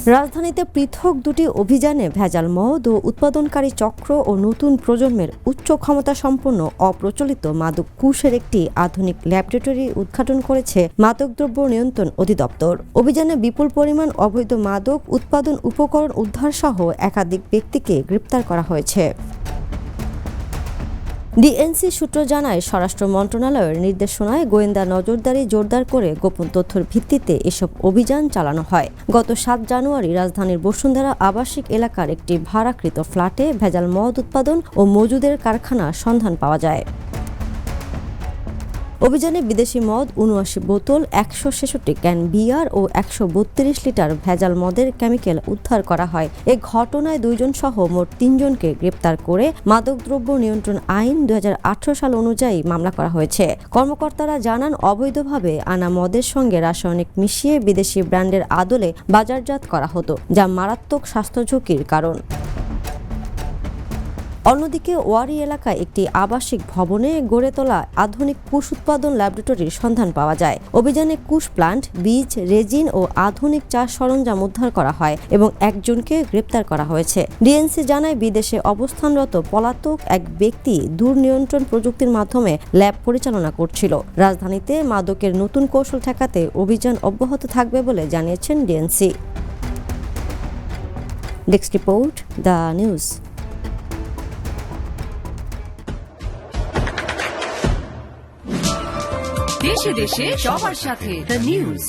রাজধানীতে পৃথক দুটি অভিযানে ভেজাল মদ ও উৎপাদনকারী চক্র ও নতুন প্রজন্মের উচ্চ ক্ষমতা সম্পন্ন অপ্রচলিত মাদক কুশের একটি আধুনিক ল্যাবরেটরি উদ্ঘাটন করেছে মাদকদ্রব্য নিয়ন্ত্রণ অধিদপ্তর। অভিযানে বিপুল পরিমাণ অবৈধ মাদক উৎপাদন উপকরণ উদ্ধার সহ একাধিক ব্যক্তিকে গ্রেপ্তার করা হয়েছে। ডিএনসি সূত্র জানায়, স্বরাষ্ট্র মন্ত্রণালয়ের নির্দেশনায় গোয়েন্দা নজরদারি জোরদার করে গোপন তথ্যের ভিত্তিতে এসব অভিযান চালানো হয়। গত ৭ জানুয়ারি রাজধানীর বসুন্ধরা আবাসিক এলাকার একটি ভাড়াকৃত ফ্ল্যাটে ভেজাল মদ উৎপাদন ও মজুদের কারখানার সন্ধান পাওয়া যায়। অভিযানে বিদেশি মদ ৭৯ বোতল, ১৬৬ ক্যান বিয়ার ও ১৩২ লিটার ভেজাল মদের কেমিক্যাল উদ্ধার করা হয়। এ ঘটনায় ২ জন সহ মোট ৩ জনকে গ্রেপ্তার করে মাদকদ্রব্য নিয়ন্ত্রণ আইন ২০১৮ সাল অনুযায়ী মামলা করা হয়েছে। কর্মকর্তারা জানান, অবৈধভাবে আনা মদের সঙ্গে রাসায়নিক মিশিয়ে বিদেশি ব্র্যান্ডের আদলে বাজারজাত করা হতো, যা মারাত্মক স্বাস্থ্য ঝুঁকির কারণ। অন্যদিকে ওয়ারী এলাকায় একটি আবাসিক ভবনে গড়ে তোলা আধুনিক কুশ উৎপাদন ল্যাবরেটরির সন্ধান পাওয়া যায়। অভিযানে কুশ প্লান্ট, বীজ, রেজিন ও আধুনিক চাষ সরঞ্জাম উদ্ধার করা হয় এবং একজনকে গ্রেপ্তার করা হয়েছে। ডিএনসি জানায়, বিদেশে অবস্থানরত পলাতক এক ব্যক্তি দূর নিয়ন্ত্রণ প্রযুক্তির মাধ্যমে ল্যাব পরিচালনা করছিল। রাজধানীতে মাদকের নতুন কৌশল ঠেকাতে অভিযান অব্যাহত থাকবে বলে জানিয়েছেন DNC. Desk report, the news. দেশে দেশে সবার সাথে দ্য নিউজ।